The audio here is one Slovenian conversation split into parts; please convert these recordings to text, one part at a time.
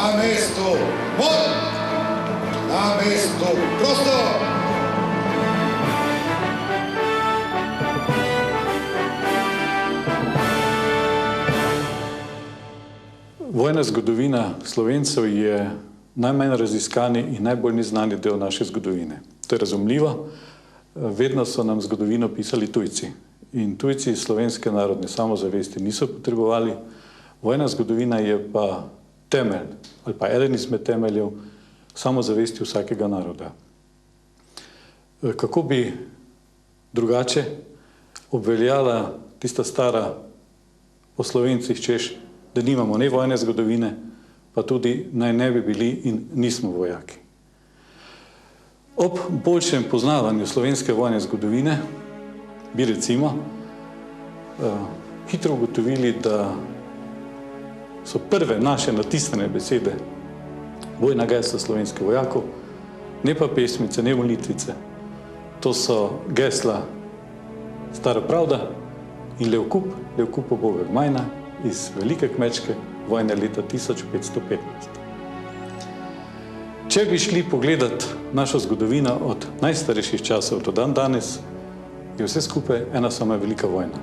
Na mestu. Mod. Na mestu. Prostor. Vojna zgodovina Slovencev je najmanj raziskani in najbolj neznani del naše zgodovine. To je razumljivo. Vedno so nam zgodovino pisali tujci. In tujci slovenske narodne samozavesti niso potrebovali. Vojna zgodovina je pa temelj, ali pa eden izmed temeljev samozavesti vsakega naroda. Kako bi drugače obveljala tista stara o Slovencih, češ, da nimamo ne vojne zgodovine, pa tudi naj ne bi bili in nismo vojaki. Ob boljšem poznavanju slovenske vojne zgodovine bi recimo hitro ugotovili, da so prve naše natisnjene besede bojna gesla slovenskih vojakov, ne pa pesmice, ne molitvice. To so gesla Stara pravda in Levkupo Bogeg Majna iz Velike kmečke vojne leta 1515. Če bi šli pogledati našo zgodovino od najstarejših časov do dan danes, je vse skupaj ena sama velika vojna.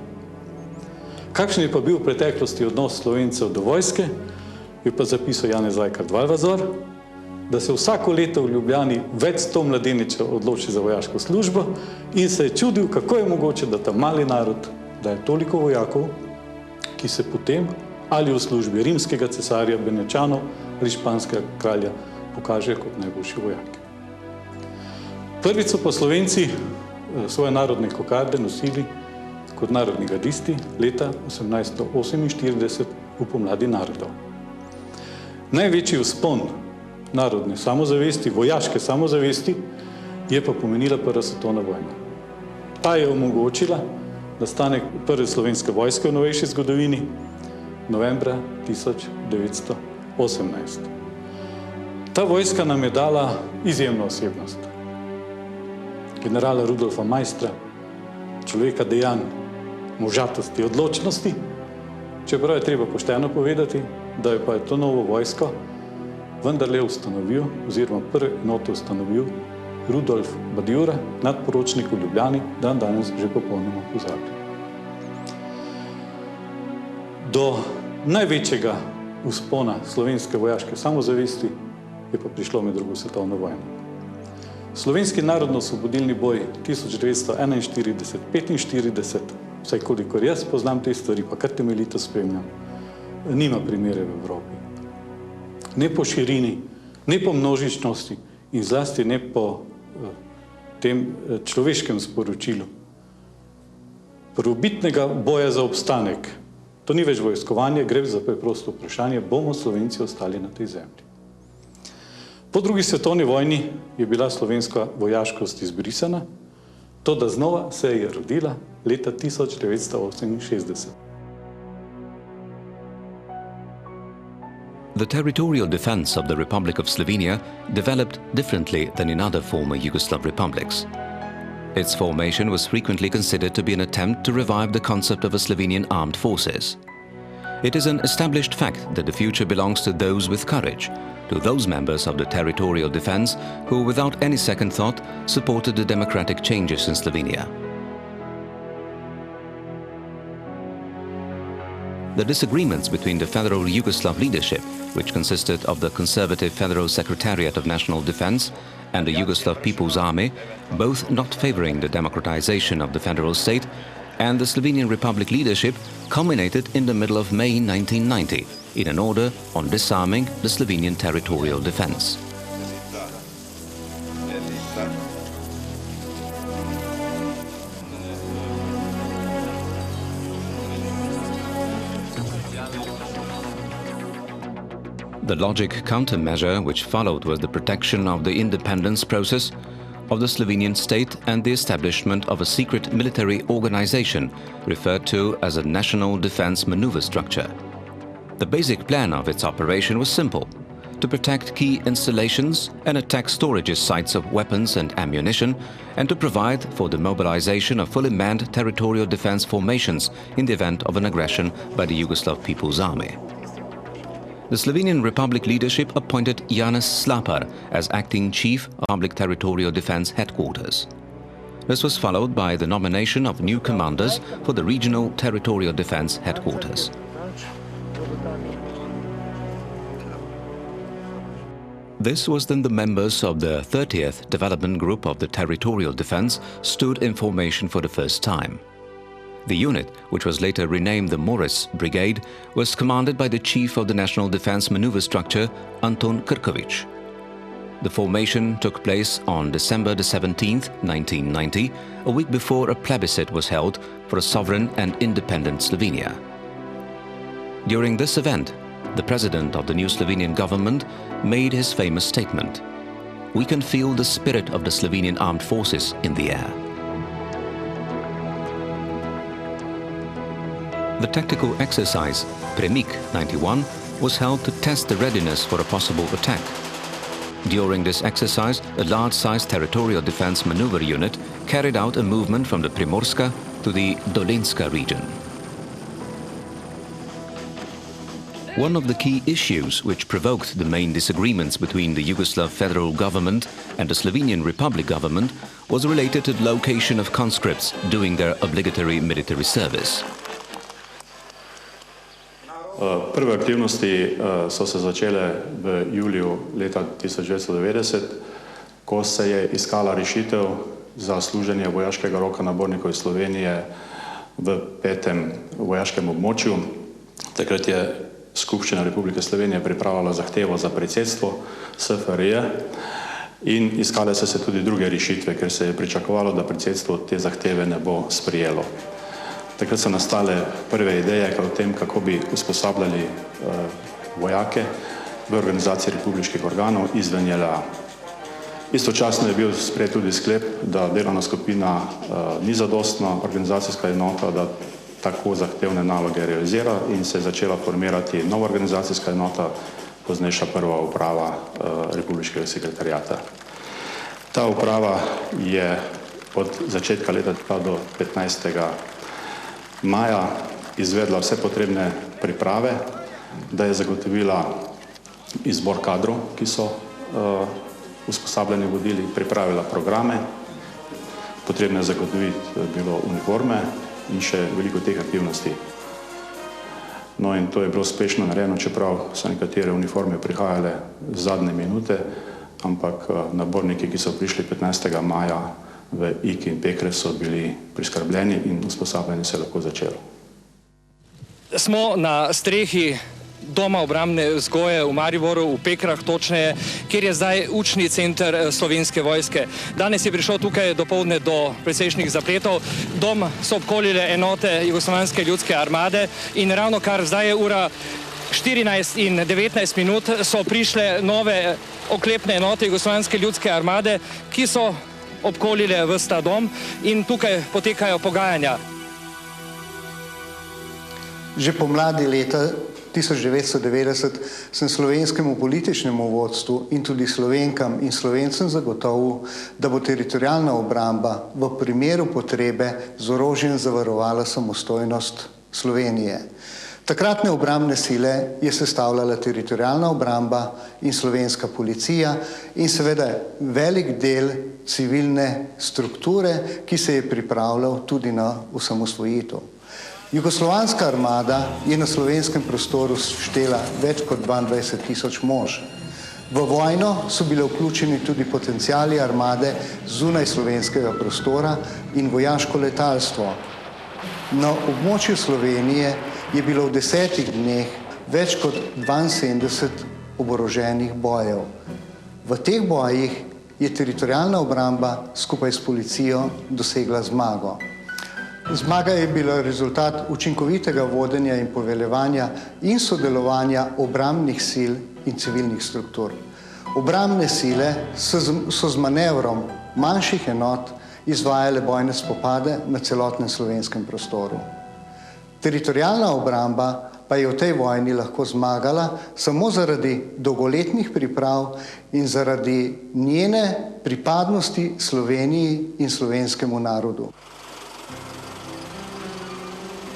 Kakšen je pa bil v preteklosti odnos Slovencev do vojske, je pa zapisal Janez Ajkard Valvazor, da se vsako leto v Ljubljani več 100 mladeničev odloči za vojaško službo in se je čudil, kako je mogoče, da ta mali narod, da je toliko vojakov, ki se potem ali v službi rimskega cesarja, Benečanov ali španskega kralja pokažejo kot najboljši vojaki. Prvič so pa Slovenci svoje narodne kokarde nosili kot narodni gardisti leta 1848 v pomladi narodov. Največji vzpon narodne samozavesti, vojaške samozavesti, je pa pomenila Prva svetovna vojna. Ta je omogočila nastanek prve slovenske vojske v novejši zgodovini novembra 1918. Ta vojska nam je dala izjemno osebnost. Generala Rudolfa Maistra, človeka dejanj, možatosti, odločnosti, čeprav je treba pošteno povedati, da je pa to novo vojsko vendarle ustanovil, oziroma prve enote ustanovil Rudolf Badjura, nadporočnik v Ljubljani, dan danes že popolnoma pozabljen. Do največjega vzpona slovenske vojaške samozavesti je pa prišlo med drugo svetovno vojno. Slovenski narodno-osvobodilni boj 1941-45, vsaj kolikor jaz poznam te stvari, pa kar temeljito spremljam, nima primere v Evropi. Ne po širini, ne po množičnosti in zlasti ne po tem človeškem sporočilu. Prvobitnega boja za obstanek. To ni več vojskovanje, gre za preprosto vprašanje, bomo Slovenci ostali na tej zemlji. Po drugi svetovni vojni je bila slovenska vojaškost izbrisana, to da znova se je rodila leta 1968. The territorial defense of the Republic of Slovenia developed differently than in other former Yugoslav republics. Its formation was frequently considered to be an attempt to revive the concept of a Slovenian armed forces. It is an established fact that the future belongs to those with courage, to those members of the territorial defense who, without any second thought, supported the democratic changes in Slovenia. The disagreements between the Federal Yugoslav leadership, which consisted of the Conservative Federal Secretariat of National Defense and the Yugoslav People's Army, both not favoring the democratization of the federal state, and the Slovenian Republic leadership culminated in the middle of May 1990 in an order on disarming the Slovenian territorial defense. The logic countermeasure which followed was the protection of the independence process of the Slovenian state and the establishment of a secret military organization referred to as a National Defense Maneuver Structure. The basic plan of its operation was simple: to protect key installations and attack storage sites of weapons and ammunition, and to provide for the mobilization of fully manned territorial defense formations in the event of an aggression by the Yugoslav People's Army. The Slovenian Republic leadership appointed Janez Slapar as acting chief of Public Territorial Defence Headquarters. This was followed by the nomination of new commanders for the Regional Territorial Defence Headquarters. This was then the members of the 30th Development Group of the Territorial Defence stood in formation for the first time. The unit, which was later renamed the Morris Brigade, was commanded by the Chief of the National Defence Manoeuvre Structure, Anton Krkovic. The formation took place on December 17, 1990, a week before a plebiscite was held for a sovereign and independent Slovenia. During this event, the president of the new Slovenian government made his famous statement, "We can feel the spirit of the Slovenian armed forces in the air." The tactical exercise, Premik 91, was held to test the readiness for a possible attack. During this exercise, a large-sized territorial defense maneuver unit carried out a movement from the Primorska to the Dolenjska region. One of the key issues which provoked the main disagreements between the Yugoslav federal government and the Slovenian Republic government was related to the location of conscripts doing their obligatory military service. Prve aktivnosti so se začele v juliju leta 1990, ko se je iskala rešitev za služenje vojaškega roka nabornikov iz Slovenije v 5. vojaškem območju. Takrat je Skupščina Republike Slovenije pripravila zahtevo za predsedstvo SFRJ in iskale so se tudi druge rešitve, ker se je pričakovalo, da predsedstvo te zahteve ne bo sprejelo. Takrat so nastale prve ideje o tem, kako bi usposabljali vojake v organizaciji republiških organov izven JLA. Istočasno je bil sprejet tudi sklep, da delovna skupina ni zadostna organizacijska enota, da tako zahtevne naloge realizira in se je začela formirati nova organizacijska enota, poznejša prva uprava republiškega sekretarijata. Ta uprava je od začetka leta do 15. maja izvedla vse potrebne priprave, da je zagotovila izbor kadrov, ki so usposabljanje vodili, pripravila programe, potrebno je zagotoviti bilo uniforme in še veliko teh aktivnosti. No in to je bilo uspešno narejeno, čeprav so nekatere uniforme prihajale z zadnje minute, ampak naborniki, ki so prišli 15. maja v Iki in Pekre, so bili priskrbljeni in usposabljanje se je lahko začelo. Smo na strehi Doma obrambne vzgoje v Mariboru, v Pekrah točneje, kjer je zdaj učni center Slovenske vojske. Danes je prišlo tukaj dopoldne do precejšnjih zapletov. Dom so obkolile enote Jugoslovanske ljudske armade in ravno kar zdaj je ura 14 in 19 minut so prišle nove oklepne enote Jugoslovanske ljudske armade, ki so obkolile ves ta dom in tukaj potekajo pogajanja. Že pomladi leta 1990 sem slovenskemu političnemu vodstvu in tudi Slovenkam in Slovencem zagotovil, da bo teritorialna obramba v primeru potrebe z orožjem zavarovala samostojnost Slovenije. Takratne obrambne sile je sestavljala teritorialna obramba in slovenska policija in seveda velik del civilne strukture, ki se je pripravljal tudi na osamosvojitev. Jugoslovanska armada je na slovenskem prostoru štela več kot 22.000 mož. V vojno so bile vključeni tudi potenciali armade zunaj slovenskega prostora in vojaško letalstvo. Na območju Slovenije je bilo v 10 dneh več kot 72 oboroženih bojev. V teh bojih je teritorialna obramba skupaj s policijo dosegla zmago. Zmaga je bila rezultat učinkovitega vodenja in poveljevanja in sodelovanja obrambnih sil in civilnih struktur. Obrambne sile so z manevrom manjših enot izvajale bojne spopade na celotnem slovenskem prostoru. Teritorialna obramba pa je v tej vojni lahko zmagala samo zaradi dolgoletnih priprav in zaradi njene pripadnosti Sloveniji in slovenskemu narodu.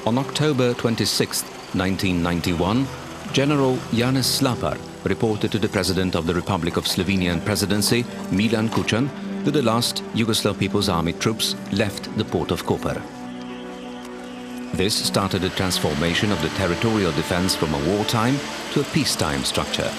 On October 26, 1991, General Janez Slapar reported to the President of the Republic of Slovenian Presidency, Milan Kučan, that the last Yugoslav People's Army troops left the port of Koper. This started the transformation of the territorial defense from a wartime to a peacetime structure.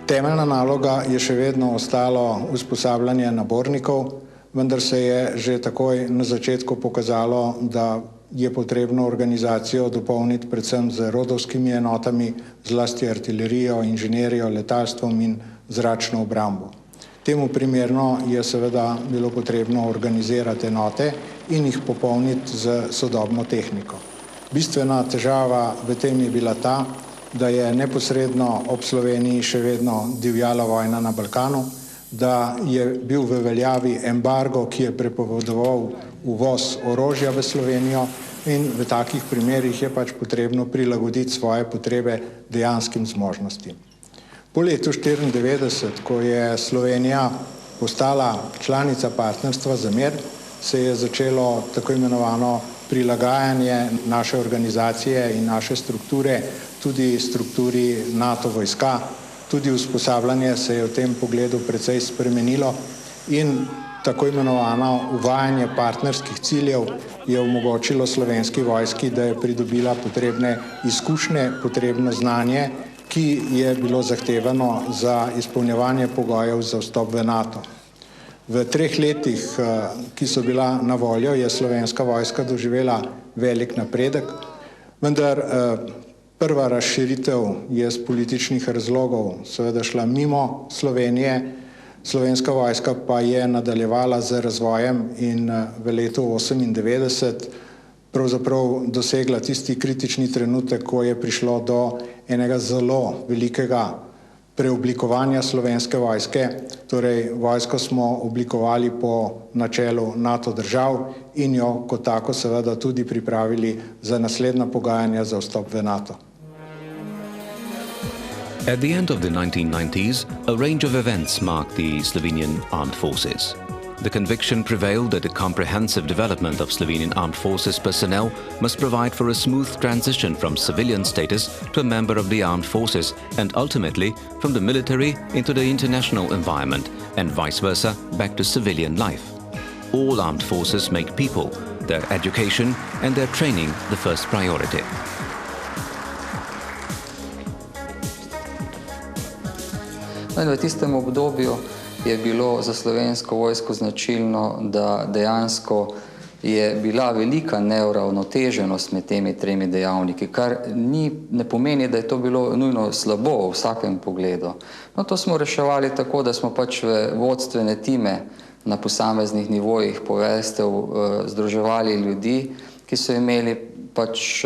Temeljna naloga je še vedno ostalo usposabljanje nabornikov, vendar se je že takoj na začetku pokazalo, da je potrebno organizacijo dopolniti predvsem z rodovskimi enotami, zlasti artilerijo, inženerijo, letalstvom in zračno obrambo. Temu primerno je seveda bilo potrebno organizirati enote in jih popolniti z sodobno tehniko. Bistvena težava v tem je bila ta, da je neposredno ob Sloveniji še vedno divjala vojna na Balkanu, da je bil v veljavi embargo, ki je prepovedoval uvoz orožja v Slovenijo in v takih primerih je pač potrebno prilagoditi svoje potrebe dejanskim zmožnostim. Po letu 1994, ko je Slovenija postala članica Partnerstva za mir, se je začelo tako imenovano prilagajanje naše organizacije in naše strukture tudi strukturi NATO vojska. Tudi usposabljanje se je v tem pogledu precej spremenilo in tako imenovano uvajanje partnerskih ciljev je omogočilo slovenski vojski, da je pridobila potrebne izkušnje, potrebno znanje, ki je bilo zahtevano za izpolnjevanje pogojev za vstop v NATO. V 3 letih, ki so bila na voljo, je slovenska vojska doživela velik napredek, vendar prva razširitev je z političnih razlogov seveda šla mimo Slovenije, slovenska vojska pa je nadaljevala z razvojem in v letu 1998 pravzaprav dosegla tisti kritični trenutek, ko je prišlo do enega zelo velikega preoblikovanja slovenske vojske, torej vojsko smo oblikovali po načelu NATO držav in jo kot tako seveda tudi pripravili za naslednja pogajanja za vstop v NATO. At the end of the 1990s, a range of events marked the Slovenian armed forces. The conviction prevailed that the comprehensive development of Slovenian armed forces personnel must provide for a smooth transition from civilian status to a member of the armed forces and ultimately from the military into the international environment and vice versa back to civilian life. All armed forces make people, their education and their training the first priority. V tistem obdobju je bilo za slovensko vojsko značilno, da dejansko je bila velika neuravnoteženost med temi 3 dejavniki, kar ne pomeni, da je to bilo nujno slabo v vsakem pogledu. No, to smo reševali tako, da smo pač v vodstvene time na posameznih nivojih poveljstev združevali ljudi, ki so imeli pač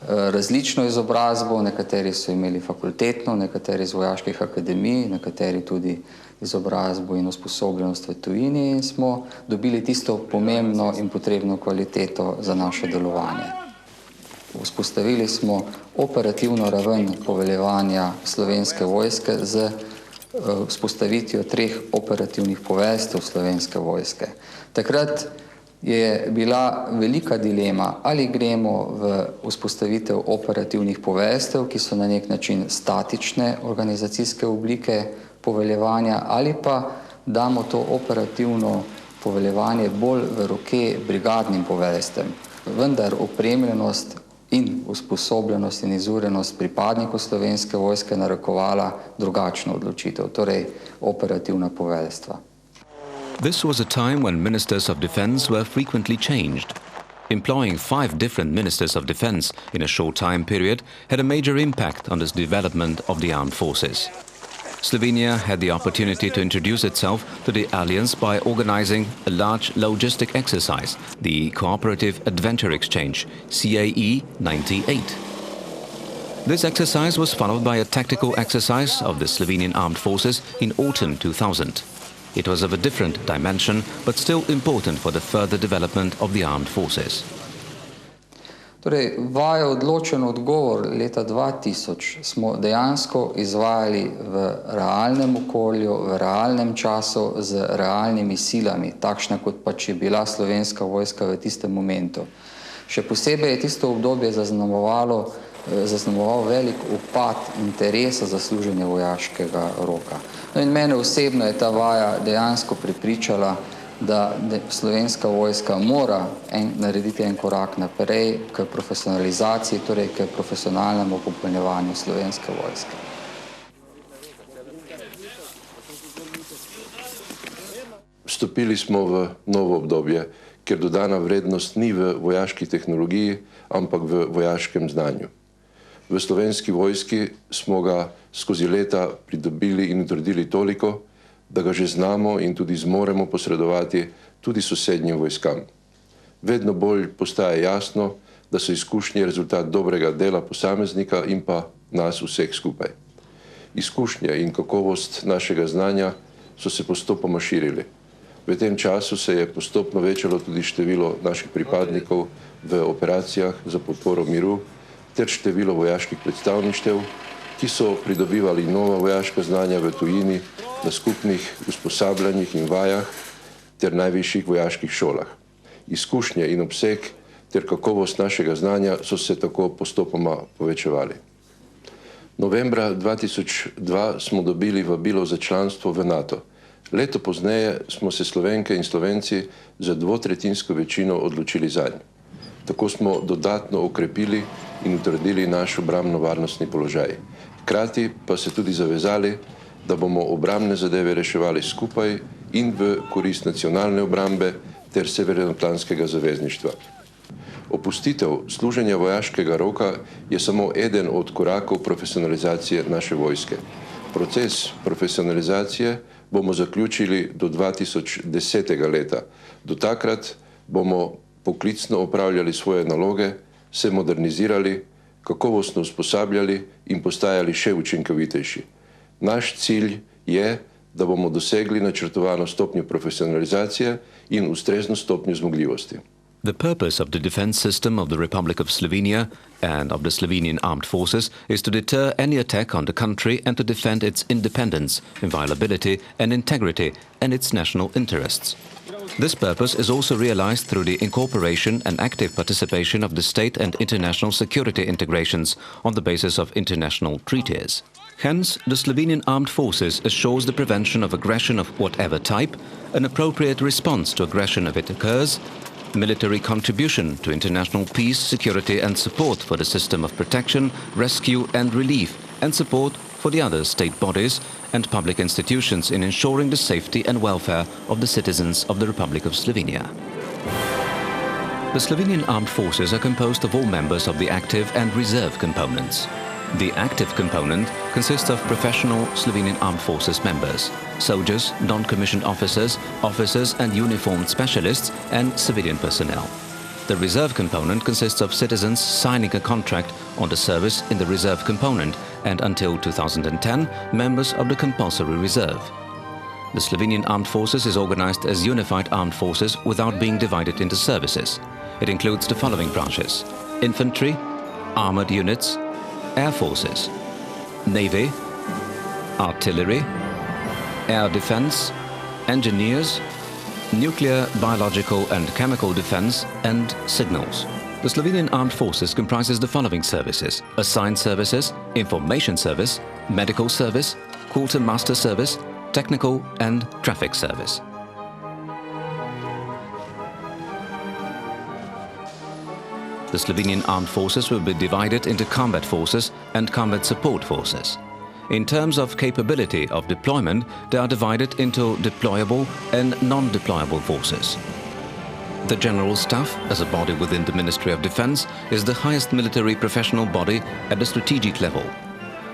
različno izobrazbo, nekateri so imeli fakultetno, nekateri iz vojaških akademij, nekateri tudi izobrazbo in usposobljenost v tujini in smo dobili tisto pomembno in potrebno kvaliteto za naše delovanje. Vzpostavili smo operativno raven poveljevanja slovenske vojske z vzpostavitvijo 3 operativnih poveljstev slovenske vojske. Takrat je bila velika dilema, ali gremo v vzpostavitev operativnih poveljstev, ki so na nek način statične organizacijske oblike poveljevanja, ali pa damo to operativno poveljevanje bolj v roke brigadnim poveljstvem. Vendar opremljenost in usposobljenost in izurenost pripadnikov slovenske vojske narekovala drugačno odločitev, torej operativna poveljstva. This was a time when ministers of defense were frequently changed. Employing 5 different ministers of defense in a short time period had a major impact on the development of the armed forces. Slovenia had the opportunity to introduce itself to the alliance by organizing a large logistic exercise, the Cooperative Adventure Exchange, CAE 98. This exercise was followed by a tactical exercise of the Slovenian armed forces in autumn 2000. It was of a different dimension, but still important for the further development of the armed forces. Torej, vajo odločen odgovor leta 2000 smo dejansko izvajali v realnem okolju, v realnem času, z realnimi silami, takšna kot pač je bila Slovenska vojska v tistem momentu. Še posebej je tisto obdobje zaznamoval velik upad interesa za služenje vojaškega roka. No in mene osebno je ta vaja dejansko prepričala, da Slovenska vojska mora narediti en korak naprej k profesionalizaciji, torej k profesionalnemu popolnjevanju Slovenske vojske. Vstopili smo v novo obdobje, kjer dodana vrednost ni v vojaški tehnologiji, ampak v vojaškem znanju. V Slovenski vojski smo ga skozi leta pridobili in utrdili toliko, da ga že znamo in tudi zmoremo posredovati tudi sosednjim vojskam. Vedno bolj postaje jasno, da so izkušnje rezultat dobrega dela posameznika in pa nas vseh skupaj. Izkušnje in kakovost našega znanja so se postopoma širili. V tem času se je postopno večalo tudi število naših pripadnikov v operacijah za podporo miru ter število vojaških predstavništev, ki so pridobivali nova vojaška znanja v tujini na skupnih usposabljanjih in vajah ter najvišjih vojaških šolah. Izkušnje in obseg ter kakovost našega znanja so se tako postopoma povečevali. Novembra 2002 smo dobili vabilo za članstvo v NATO. Leto pozneje smo se Slovenke in Slovenci za dvotretjinsko večino odločili zanj. Tako smo dodatno okrepili in utrdili naš obrambno-varnostni položaj. Hkrati pa se tudi zavezali, da bomo obrambne zadeve reševali skupaj in v korist nacionalne obrambe ter Severnoatlantskega zavezništva. Opustitev služenja vojaškega roka je samo eden od korakov profesionalizacije naše vojske. Proces profesionalizacije bomo zaključili do 2010. leta. Do takrat bomo poklicno opravljali svoje naloge, se modernizirali, kakovostno usposabljali in postajali še učinkovitejši. Naš cilj je, da bomo dosegli načrtovano stopnjo profesionalizacije in ustrezno stopnjo zmogljivosti. The purpose of the defense system of the Republic of Slovenia and of the Slovenian Armed Forces is to deter any attack on the country and to defend its independence, inviolability and integrity and its national interests. This purpose is also realized through the incorporation and active participation of the state and international security integrations on the basis of international treaties. Hence, the Slovenian Armed Forces assures the prevention of aggression of whatever type, an appropriate response to aggression if it occurs, military contribution to international peace, security and support for the system of protection, rescue and relief, and support for the other state bodies and public institutions in ensuring the safety and welfare of the citizens of the Republic of Slovenia. The Slovenian Armed Forces are composed of all members of the active and reserve components. The active component consists of professional Slovenian Armed Forces members, soldiers, non-commissioned officers, officers and uniformed specialists, and civilian personnel. The reserve component consists of citizens signing a contract on the service in the reserve component and, until 2010, members of the compulsory reserve. The Slovenian Armed Forces is organized as unified armed forces without being divided into services. It includes the following branches: infantry, armored units, air forces, navy, artillery, air defense, engineers, nuclear, biological and chemical defense, and signals. The Slovenian Armed Forces comprises the following services: assigned services, information service, medical service, quartermaster service, technical and traffic service. The Slovenian Armed Forces will be divided into combat forces and combat support forces. In terms of capability of deployment, they are divided into deployable and non-deployable forces. The General Staff, as a body within the Ministry of Defense, is the highest military professional body at the strategic level.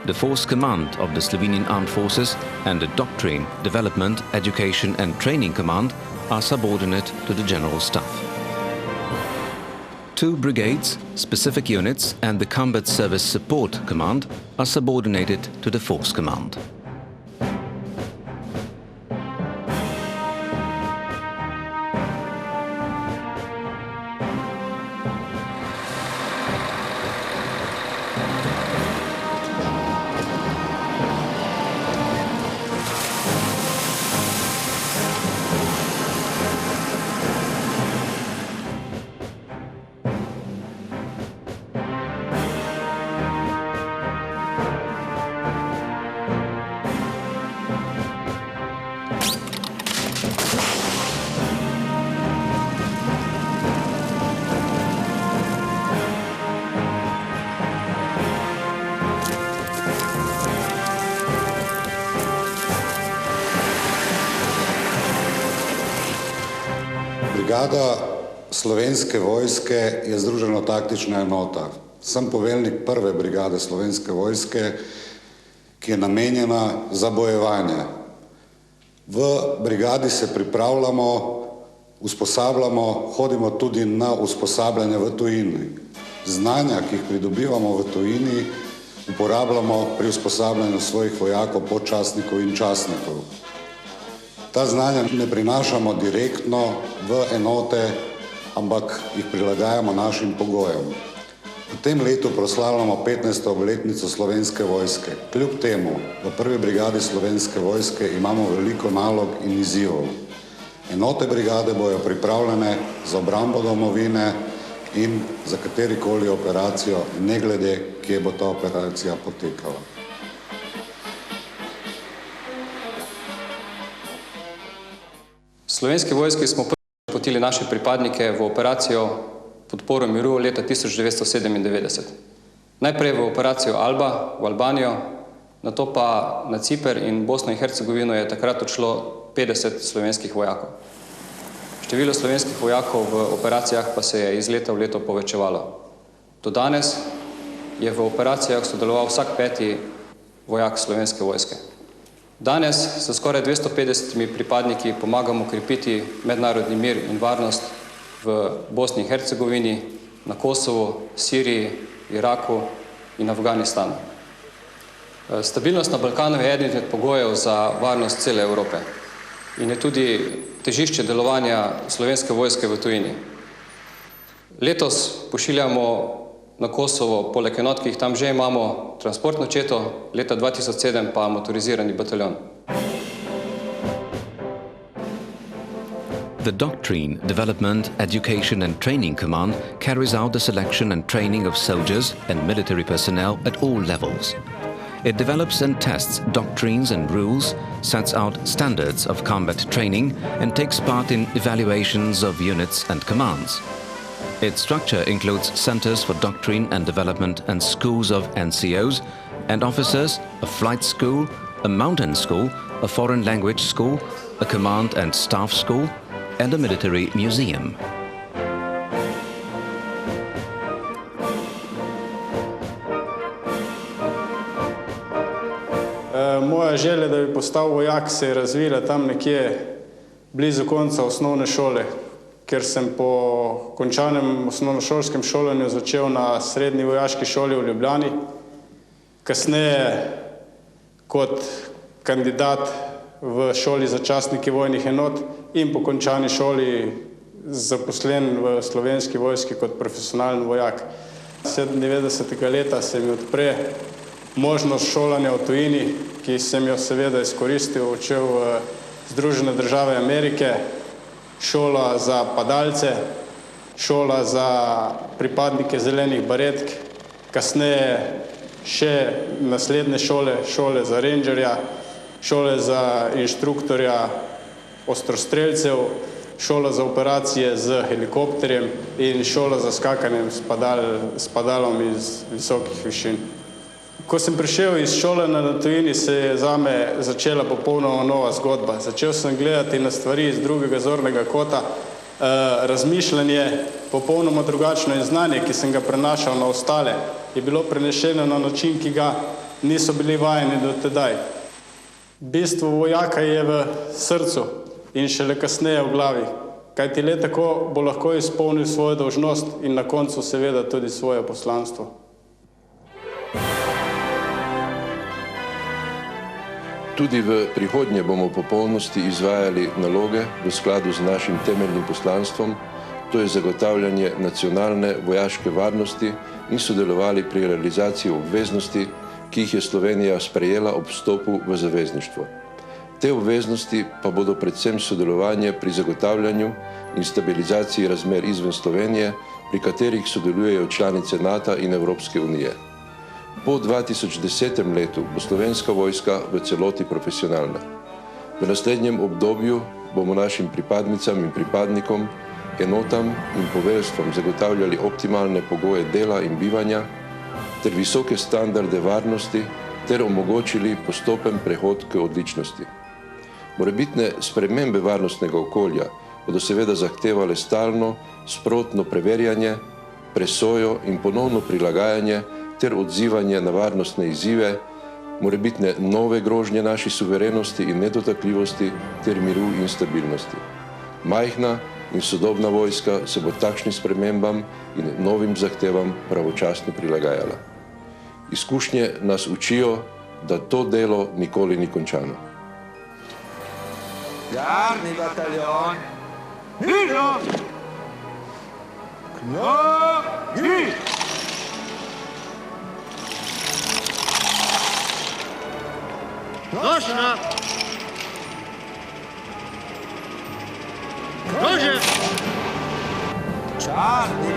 The Force Command of the Slovenian Armed Forces and the Doctrine, Development, Education and Training Command are subordinate to the General Staff. 2 brigades, specific units and the Combat Service Support Command are subordinated to the Force Command. brigada Slovenske vojske je združeno-taktična enota. Sem poveljnik prve brigade Slovenske vojske, ki je namenjena za bojevanje. V brigadi se pripravljamo, usposabljamo, hodimo tudi na usposabljanje v tujini. Znanja, ki jih pridobivamo v tujini, uporabljamo pri usposabljanju svojih vojakov, podčastnikov in častnikov. Ta znanja ne prinašamo direktno v enote, ampak jih prilagajamo našim pogojem. V tem letu proslavljamo 15. obletnico Slovenske vojske. Kljub temu, v prvi brigadi Slovenske vojske imamo veliko nalog in izzivov. Enote brigade bojo pripravljene za obrambo domovine in za katerikoli operacijo, ne glede, kje bo ta operacija potekala. V Slovenski vojski smo prvič potili naše pripadnike v operacijo podporo miru leta 1997. Najprej v operacijo Alba v Albanijo, nato pa na Ciper in Bosno in Hercegovino je takrat odšlo 50 slovenskih vojakov. Število slovenskih vojakov v operacijah pa se je iz leta v leto povečevalo. Do danes je v operacijah sodeloval vsak 5. vojak Slovenske vojske. Danes s skoraj 250 pripadniki pomagamo krepiti mednarodni mir in varnost v Bosni in Hercegovini, na Kosovu, Siriji, Iraku in Afganistanu. Stabilnost na Balkanu je eden od pogojev za varnost cele Evrope in je tudi težišče delovanja Slovenske vojske v tujini. Letos pošiljamo na Kosovo, poleg enot, ki jih tam že imamo, transportno četo, leta 2007 pa motorizirani bataljon. The Doctrine, Development, Education and Training Command carries out the selection and training of soldiers and military personnel at all levels. It develops and tests doctrines and rules, sets out standards of combat training and takes part in evaluations of units and commands. Its structure includes centers for doctrine and development and schools of NCOs and officers, a flight school, a mountain school, a foreign language school, a command and staff school, and a military museum. Moja želja, da bi postal vojak, se je razvila tam nekje blizu konca osnovne šole, ker sem po končanem osnovnošolskem šolanju začel na srednji vojaški šoli v Ljubljani, kasneje kot kandidat v šoli za častnike vojnih enot in po končani šoli zaposlen v Slovenski vojski kot profesionalen vojak. 97. leta se mi odpre možnost šolanja v tujini, ki sem jo seveda izkoristil, odšel v Združene države Amerike, šola za padalce, šola za pripadnike zelenih baretk, kasneje še naslednje šole, šole za rangerja, šole za inštruktorja ostrostrelcev, šola za operacije z helikopterjem in šola za skakanjem s padalom iz visokih višin. Ko sem prišel iz šolanja na tujini, se je zame začela popolnoma nova zgodba. Začel sem gledati na stvari iz drugega zornega kota, razmišljanje popolnoma drugačno in znanje, ki sem ga prenašal na ostale, je bilo prenešeno na način, ki ga niso bili vajeni do tedaj. Bistvo vojaka je v srcu in šele kasneje v glavi, kajti le tako bo lahko izpolnil svojo dolžnost in na koncu seveda tudi svoje poslanstvo. Tudi v prihodnje bomo v popolnosti izvajali naloge v skladu z našim temeljnim poslanstvom, to je zagotavljanje nacionalne vojaške varnosti in sodelovali pri realizaciji obveznosti, ki jih je Slovenija sprejela ob vstopu v zavezništvo. Te obveznosti pa bodo predvsem sodelovanje pri zagotavljanju in stabilizaciji razmer izven Slovenije, pri katerih sodelujejo članice NATO in Evropske unije. Po 2010. letu bo Slovenska vojska v celoti profesionalna. V naslednjem obdobju bomo našim pripadnicam in pripadnikom, enotam in poveljstvom zagotavljali optimalne pogoje dela in bivanja ter visoke standarde varnosti ter omogočili postopen prehod k odličnosti. Morebitne spremembe varnostnega okolja, bodo seveda zahtevale stalno, sprotno preverjanje, presojo in ponovno prilagajanje ter odzivanje na varnostne izzive, morebitne nove grožnje naši suverenosti in nedotakljivosti ter miru in stabilnosti. Majhna in sodobna vojska se bo takšnim spremembam in novim zahtevam pravočasno prilagajala. Izkušnje nas učijo, da to delo nikoli ni končano. Jarni bataljon! Mirno! Knogi! Nošna! Nože! Čarni